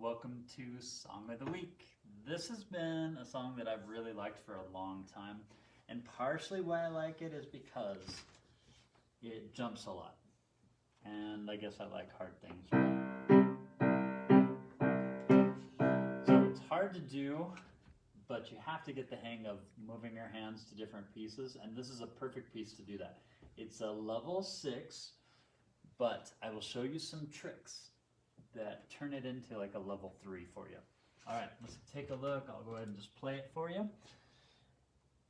Welcome to Song of the Week. This has been a song that I've really liked for a long time, and partially why I like it is because it jumps a lot, and I guess I like hard things. So it's hard to do, but you have to get the hang of moving your hands to different pieces, and this is a perfect piece to do that. It's a level 6, but I will show you some tricks that turn it into like a level 3 for you. All right, let's take a look. I'll go ahead and just play it for you.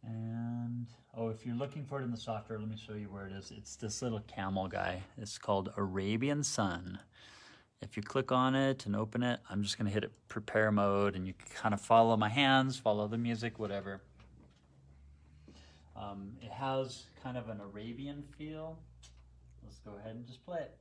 And, oh, if you're looking for it in the software, let me show you where it is. It's this little camel guy. It's called Arabian Sun. If you click on it and open it, I'm just gonna hit it prepare mode, and you can kind of follow my hands, follow the music, whatever. It has kind of an Arabian feel. Let's go ahead and just play it.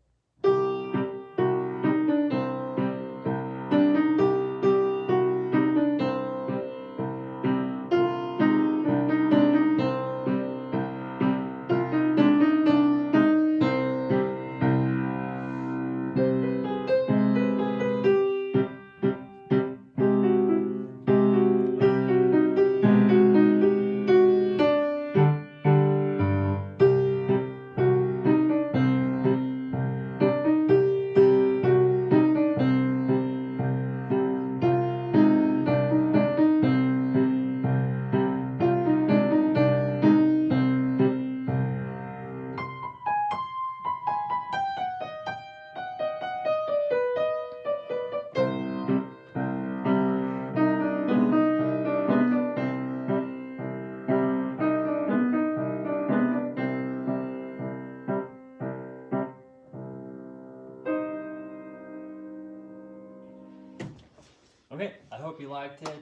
Okay, I hope you liked it.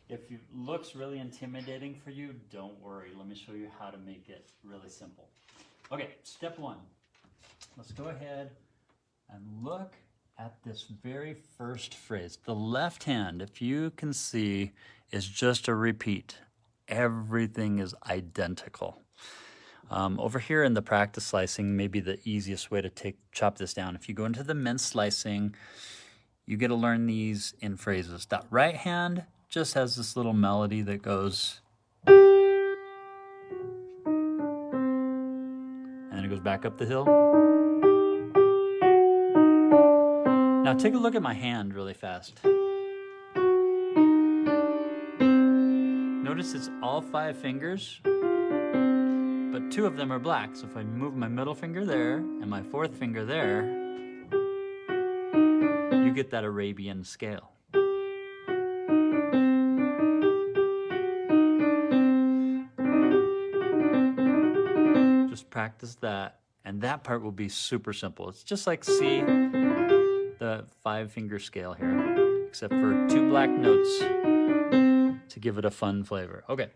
If it looks really intimidating for you, don't worry. Let me show you how to make it really simple. Okay, step 1. Let's go ahead and look at this very first phrase. The left hand, if you can see, is just a repeat. Everything is identical. Over here in the practice slicing, maybe the easiest way to chop this down. If you go into the mince slicing, you get to learn these in phrases. That right hand just has this little melody that goes, and then it goes back up the hill. Now take a look at my hand really fast. Notice it's all 5 fingers, but 2 of them are black. So if I move my middle finger there and my 4th finger there, you get that Arabian scale. Just practice that, and that part will be super simple. It's just like C, the 5-finger scale here, except for 2 black notes to give it a fun flavor. Okay,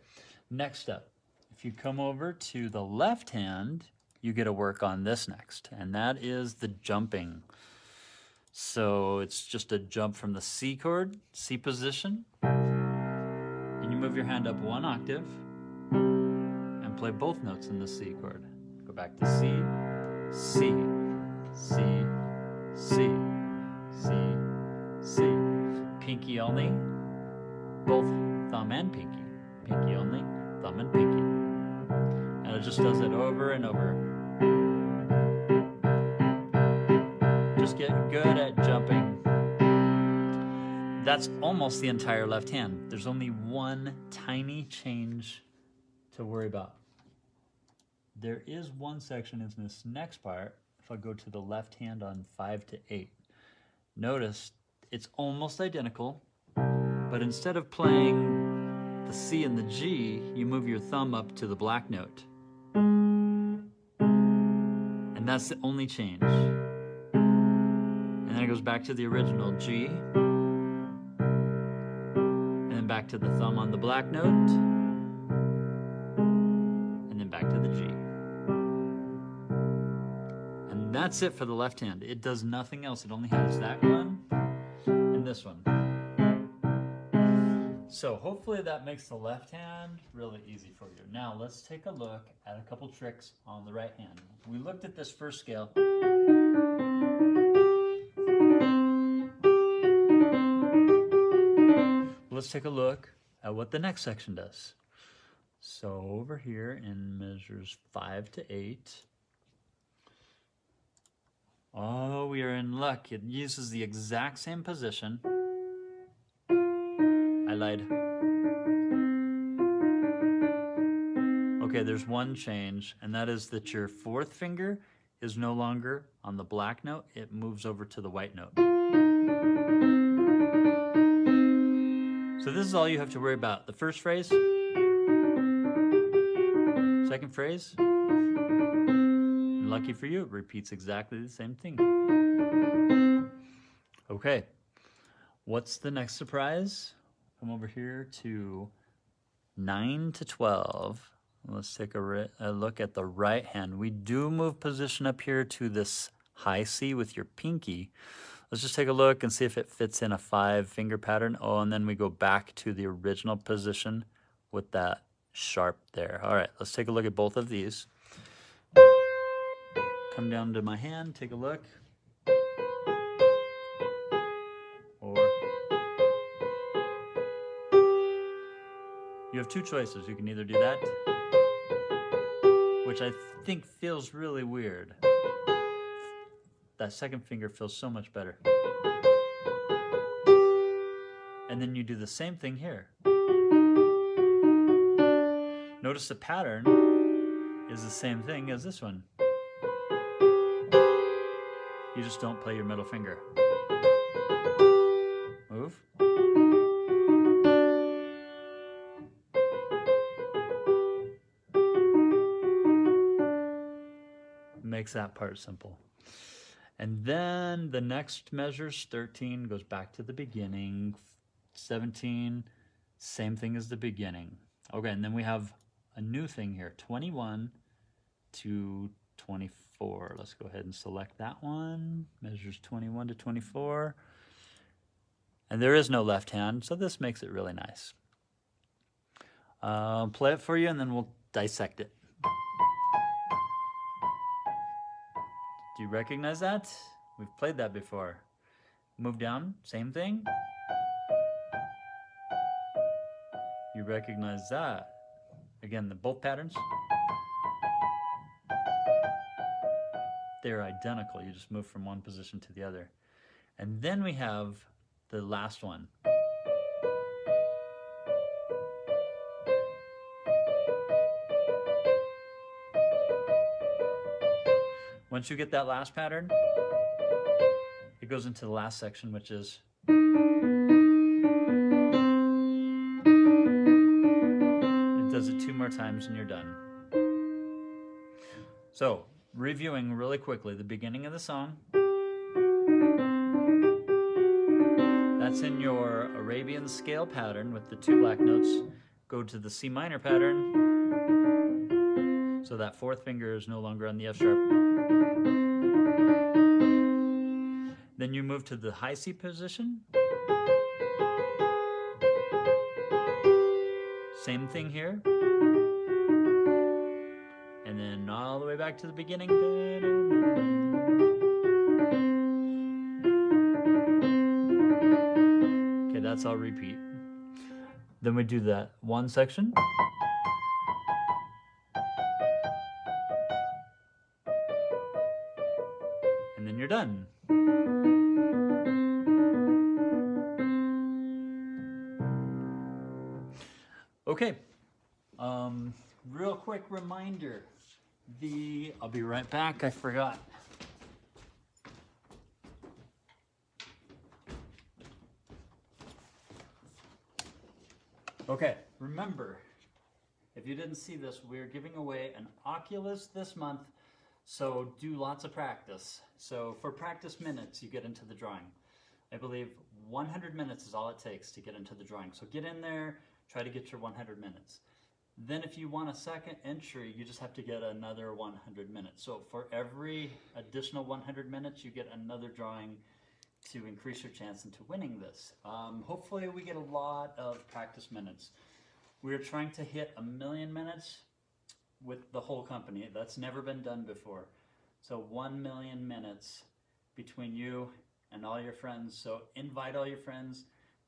next up, if you come over to the left hand, you get to work on this next, and that is the jumping. So it's just a jump from the C chord, C position, and you move your hand up 1 octave and play both notes in the C chord. Go back to C, C, C, C, C, C. Pinky only, both thumb and pinky. Pinky only, thumb and pinky. And it just does it over and over. Just get good at jumping. That's almost the entire left hand. There's only one tiny change to worry about. There is one section in this next part. If I go to the left hand on 5 to 8, notice it's almost identical, but instead of playing the C and the G, you move your thumb up to the black note. And that's the only change. And then it goes back to the original G, and then back to the thumb on the black note, and then back to the G. And that's it for the left hand. It does nothing else. It only has that one and this one. So hopefully that makes the left hand really easy for you. Now let's take a look at a couple tricks on the right hand. We looked at this first scale. let's take a look at what the next section does. So over here in measures 5 to 8, oh, we are in luck. It uses the exact same position. I lied. Okay, there's one change, and that is that your fourth finger is no longer on the black note. It moves over to the white note. So this is all you have to worry about. The first phrase, second phrase, and lucky for you, it repeats exactly the same thing. Okay, what's the next surprise? Come over here to 9 to 12. Let's take a look at the right hand. We do move position up here to this high C with your pinky. Let's just take a look and see if it fits in a 5-finger pattern. Oh, and then we go back to the original position with that sharp there. All right, let's take a look at both of these. Come down to my hand, take a look. Or you have two choices. You can either do that, which I think feels really weird. That second finger feels so much better. And then you do the same thing here. Notice the pattern is the same thing as this one. You just don't play your middle finger. Move. Makes that part simple. And then the next measures, 13, goes back to the beginning. 17, same thing as the beginning. Okay, and then we have a new thing here, 21 to 24. Let's go ahead and select that one. Measures 21 to 24. And there is no left hand, so this makes it really nice. Play it for you, and then we'll dissect it. Do you recognize that? We've played that before. Move down, same thing. You recognize that. Again, both patterns. They're identical. You just move from one position to the other. And then we have the last one. Once you get that last pattern, it goes into the last section, which is it does it 2 more times and you're done. So, reviewing really quickly, the beginning of the song. That's in your Arabian scale pattern with the 2 black notes. Go to the C minor pattern. So that fourth finger is no longer on the F sharp. Then you move to the high C position. Same thing here. And then all the way back to the beginning. Okay, that's all repeat. Then we do that one section. And then you're done. Okay, real quick reminder, I'll be right back, I forgot. Okay, remember, if you didn't see this, we're giving away an Oculus this month, so do lots of practice. So for practice minutes, you get into the drawing. I believe 100 minutes is all it takes to get into the drawing. So get in there, try to get your 100 minutes. Then if you want a second entry, you just have to get another 100 minutes. So for every additional 100 minutes, you get another drawing to increase your chance into winning this. Hopefully we get a lot of practice minutes. We're trying to hit 1 million minutes with the whole company. That's never been done before. So 1 million minutes between you and all your friends. So invite all your friends,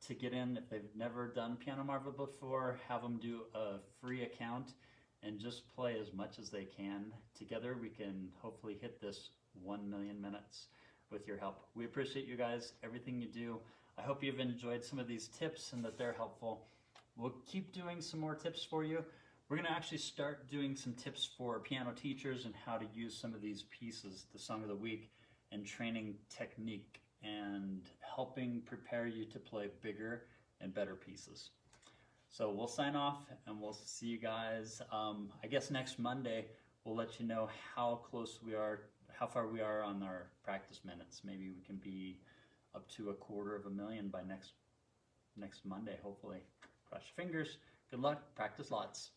to get in. If they've never done Piano Marvel before, have them do a free account and just play as much as they can. Together we can hopefully hit this 1 million minutes with your help. We appreciate you guys, everything you do. I hope you've enjoyed some of these tips and that they're helpful. We'll keep doing some more tips for you. We're going to actually start doing some tips for piano teachers and how to use some of these pieces, the Song of the Week, and training technique and helping prepare you to play bigger and better pieces. So we'll sign off and we'll see you guys, I guess next Monday. We'll let you know how close we are, how far we are on our practice minutes. Maybe we can be up to 250,000 by next Monday, hopefully. Cross your fingers. Good luck. Practice lots.